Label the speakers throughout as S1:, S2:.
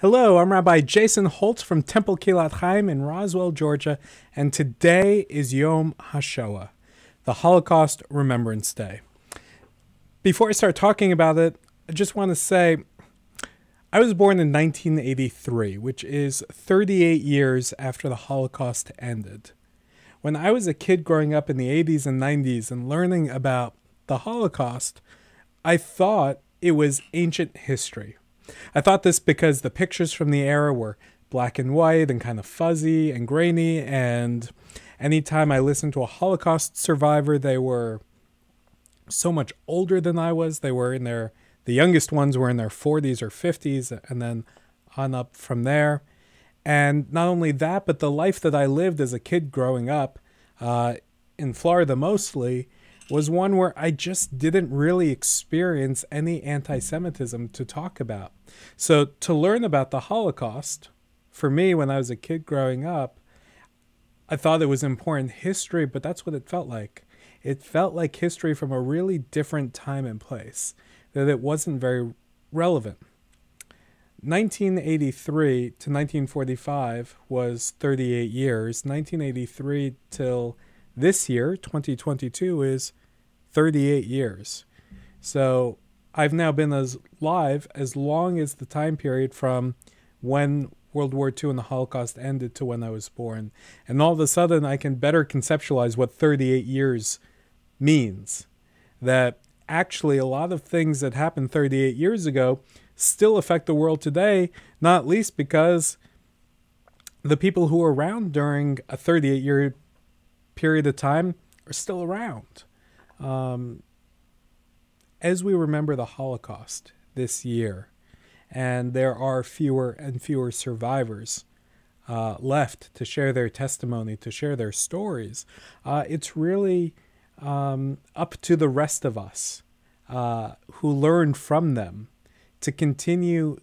S1: Hello, I'm Rabbi Jason Holtz from Temple Kilat Chaim in Roswell, Georgia, and today is Yom HaShoah, the Holocaust Remembrance Day. Before I start talking about it, I just want to say I was born in 1983, which is 38 years after the Holocaust ended. When I was a kid growing up in the 80s and 90s and learning about the Holocaust, I thought it was ancient history. I thought this because the pictures from the era were black and white and kind of fuzzy and grainy, and anytime I listened to a Holocaust survivor, they were so much older than I was. The youngest ones were in their 40s or 50s, and then on up from there. And not only that, but the life that I lived as a kid growing up, in Florida mostly, was one where I just didn't really experience any anti-Semitism to talk about. So to learn about the Holocaust, for me, when I was a kid growing up, I thought it was important history, but that's what it felt like. It felt like history from a really different time and place, that it wasn't very relevant. 1983 to 1945 was 38 years. 1983 till this year, 2022, is 38 years. So I've now been alive as long as the time period from when World War II and the Holocaust ended to when I was born. And all of a sudden I can better conceptualize what 38 years means. That actually a lot of things that happened 38 years ago still affect the world today, not least because the people who were around during a 38-year period of time are still around. As we remember the Holocaust this year, and there are fewer and fewer survivors left to share their testimony, to share their stories, it's really up to the rest of us who learned from them to continue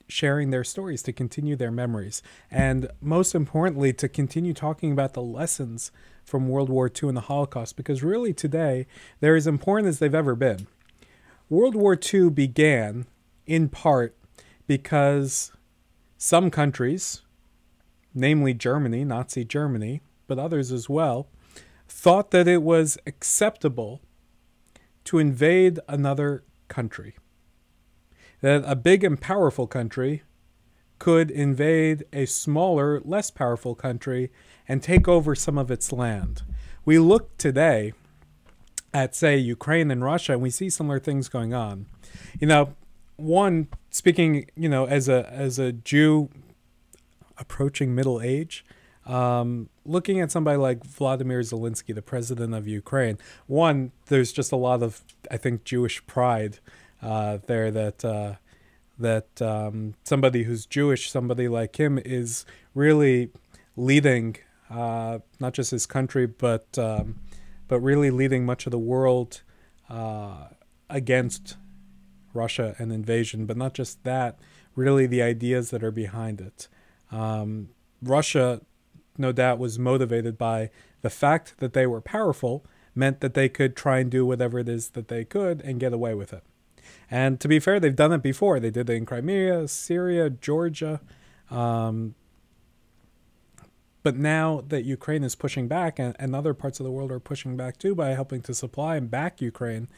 S1: sharing their stories, to continue their memories, and most importantly, to continue talking about the lessons from World War II and the Holocaust, because really today, they're as important as they've ever been. World War II began, in part, because some countries, namely Germany, Nazi Germany, but others as well, thought that it was acceptable to invade another country. That a big and powerful country could invade a smaller, less powerful country and take over some of its land. We look today at, say, Ukraine and Russia, and we see similar things going on. One, speaking, as a Jew approaching middle age, looking at somebody like Vladimir Zelensky, the president of Ukraine, one, there's just a lot of, I think, Jewish pride there that somebody who's Jewish, somebody like him, is really leading not just his country, but really leading much of the world against Russia and invasion. But not just that, really the ideas that are behind it. Russia, no doubt, was motivated by the fact that they were powerful, meant that they could try and do whatever it is that they could and get away with it. And to be fair, they've done it before. They did it in Crimea, Syria, Georgia. But now that Ukraine is pushing back, and other parts of the world are pushing back too by helping to supply and back Ukraine,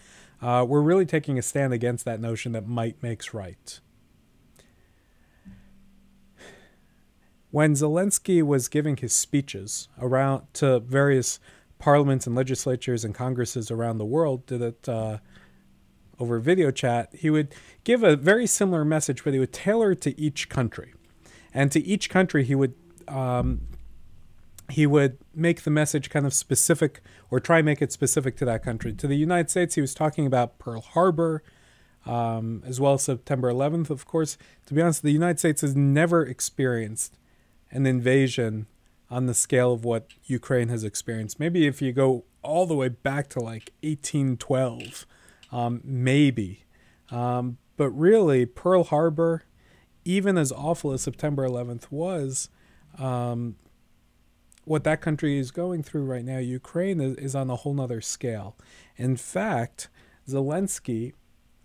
S1: we're really taking a stand against that notion that might makes right. When Zelensky was giving his speeches around to various parliaments and legislatures and congresses around the world, did it over video chat, he would give a very similar message, but he would tailor it to each country. And to each country, he would make the message kind of specific, or try and make it specific to that country. To the United States, he was talking about Pearl Harbor, as well as September 11th, of course. To be honest, the United States has never experienced an invasion on the scale of what Ukraine has experienced. Maybe if you go all the way back to like 1812, maybe. But really, Pearl Harbor, even as awful as September 11th was, what that country is going through right now, Ukraine, is on a whole nother scale. In fact, Zelensky,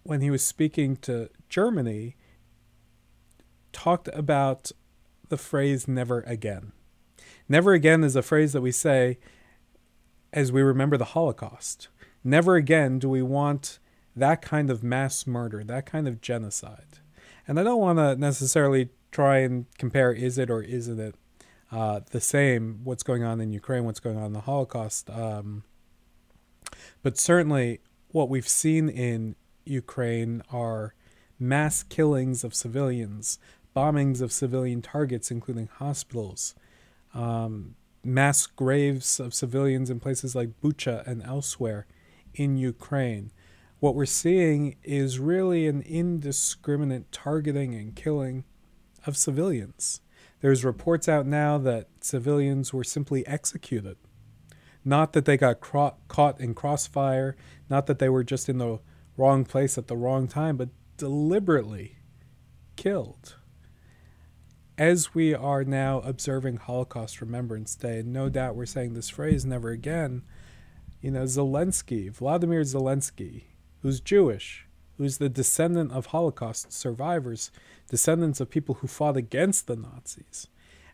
S1: when he was speaking to Germany, talked about the phrase never again. Never again is a phrase that we say as we remember the Holocaust. Never again do we want that kind of mass murder, that kind of genocide. And I don't want to necessarily try and compare is it or isn't it the same, what's going on in Ukraine, what's going on in the Holocaust. But certainly what we've seen in Ukraine are mass killings of civilians, bombings of civilian targets, including hospitals, mass graves of civilians in places like Bucha and elsewhere in Ukraine. What we're seeing is really an indiscriminate targeting and killing of civilians. There's reports out now that civilians were simply executed. Not that they got caught in crossfire, not that they were just in the wrong place at the wrong time, but deliberately killed. As we are now observing Holocaust Remembrance Day, and no doubt we're saying this phrase, never again, Vladimir Zelensky, who's Jewish, who's the descendant of Holocaust survivors, descendants of people who fought against the Nazis,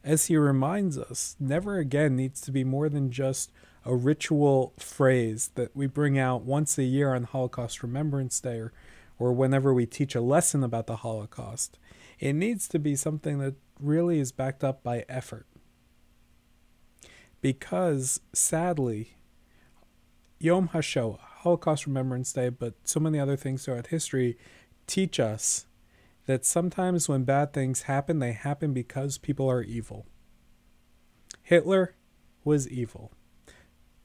S1: as he reminds us, never again needs to be more than just a ritual phrase that we bring out once a year on Holocaust Remembrance Day or whenever we teach a lesson about the Holocaust. It needs to be something that really is backed up by effort. Because, sadly, Yom HaShoah, Holocaust Remembrance Day, but so many other things throughout history teach us that sometimes when bad things happen, they happen because people are evil. Hitler was evil.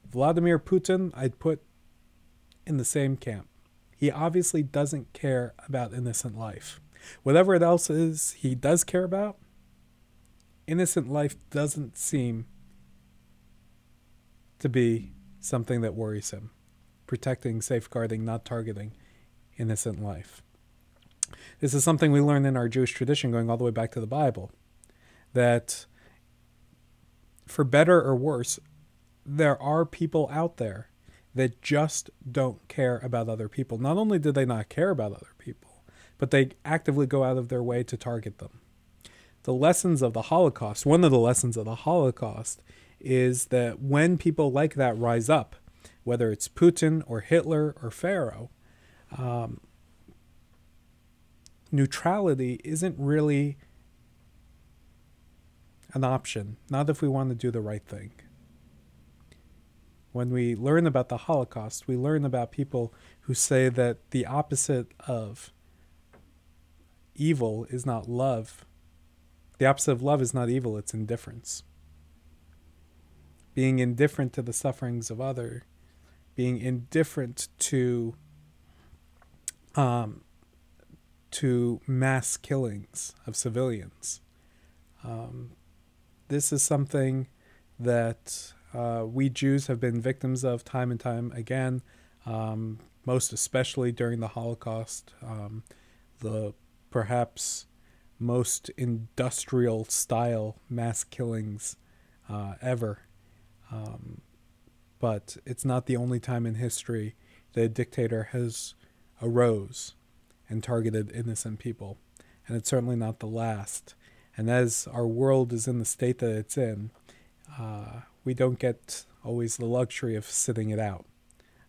S1: Vladimir Putin, I'd put in the same camp. He obviously doesn't care about innocent life. Whatever it else is he does care about, innocent life doesn't seem to be something that worries him. Protecting, safeguarding, not targeting innocent life. This is something we learn in our Jewish tradition going all the way back to the Bible. That for better or worse, there are people out there that just don't care about other people. Not only do they not care about other people, but they actively go out of their way to target them. The lessons of the Holocaust, one of the lessons of the Holocaust is that when people like that rise up, whether it's Putin or Hitler or Pharaoh, neutrality isn't really an option, not if we want to do the right thing. When we learn about the Holocaust, we learn about people who say that the opposite of evil is not love. The opposite of love is not evil, it's indifference. Being indifferent to the sufferings of others, being indifferent to mass killings of civilians. This is something that we Jews have been victims of time and time again, most especially during the Holocaust, the perhaps most industrial style mass killings ever. But it's not the only time in history that a dictator has arose and targeted innocent people. And it's certainly not the last. And as our world is in the state that it's in, we don't get always the luxury of sitting it out,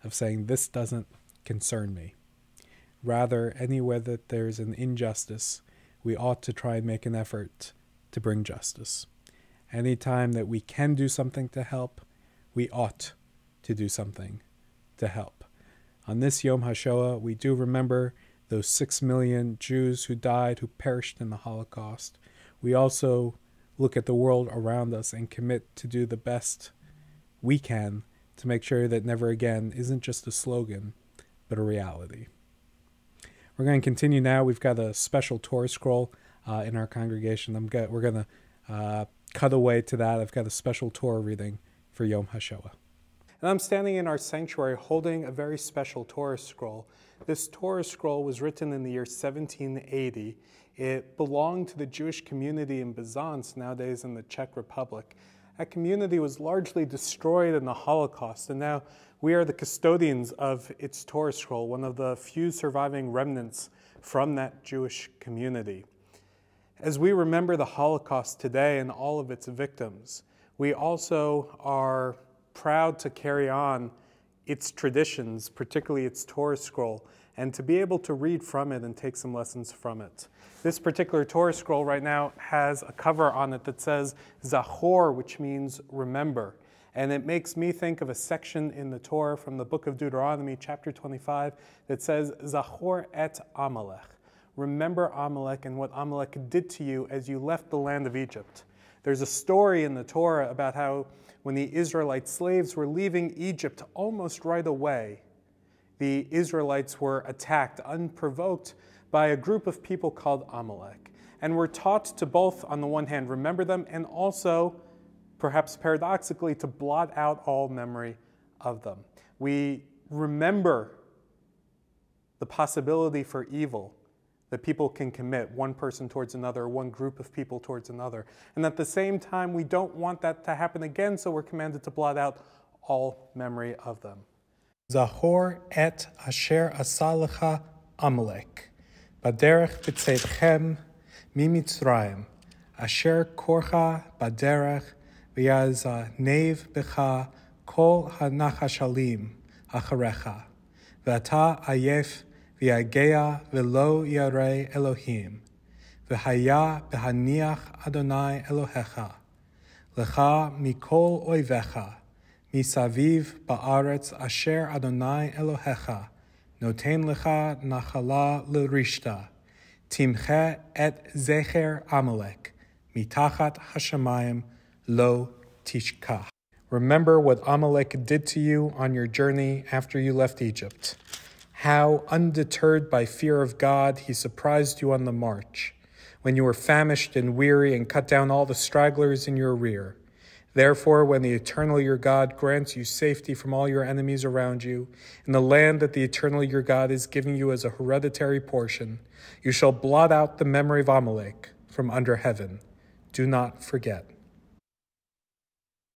S1: of saying, this doesn't concern me. Rather, anywhere that there's an injustice, we ought to try and make an effort to bring justice. Anytime that we can do something to help, we ought to do something to help. On this Yom HaShoah, we do remember those 6 million Jews who died, who perished in the Holocaust. We also look at the world around us and commit to do the best we can to make sure that never again isn't just a slogan, but a reality. We're going to continue now. We've got a special Torah scroll in our congregation. We're going to cut away to that. I've got a special Torah reading for Yom HaShoah. And I'm standing in our sanctuary holding a very special Torah scroll. This Torah scroll was written in the year 1780. It belonged to the Jewish community in Byzance, nowadays in the Czech Republic. That community was largely destroyed in the Holocaust, and now we are the custodians of its Torah scroll, one of the few surviving remnants from that Jewish community. As we remember the Holocaust today and all of its victims, we also are proud to carry on its traditions, particularly its Torah scroll, and to be able to read from it and take some lessons from it. This particular Torah scroll right now has a cover on it that says Zachor, which means remember. And it makes me think of a section in the Torah from the book of Deuteronomy, chapter 25, that says, Zachor et Amalek. Remember Amalek and what Amalek did to you as you left the land of Egypt. There's a story in the Torah about how when the Israelite slaves were leaving Egypt almost right away, the Israelites were attacked unprovoked by a group of people called Amalek. And we're taught to both, on the one hand, remember them, and also, perhaps paradoxically, to blot out all memory of them. We remember the possibility for evil that people can commit, one person towards another, one group of people towards another. And at the same time, we don't want that to happen again, so we're commanded to blot out all memory of them. Zachor et asher asa lecha Amalek, baderech b'tzeitchem mimitzrayim, asher korcha baderech v'yazanev b'cha kol hanachashalim acharecha, v'ata ayef v'yagea v'lo yarei Elohim, v'haya b'haniach Adonai Elohecha, lecha mikol oivecha, misaviv ba'aretz asher Adonai Elohecha, noten lecha nachala l'rishta, timche et zecher Amalek, mitachat hashamayim lo tishkach. Remember what Amalek did to you on your journey after you left Egypt. How, undeterred by fear of God, he surprised you on the march, when you were famished and weary and cut down all the stragglers in your rear. Therefore, when the Eternal your God grants you safety from all your enemies around you, in the land that the Eternal your God is giving you as a hereditary portion, you shall blot out the memory of Amalek from under heaven. Do not forget.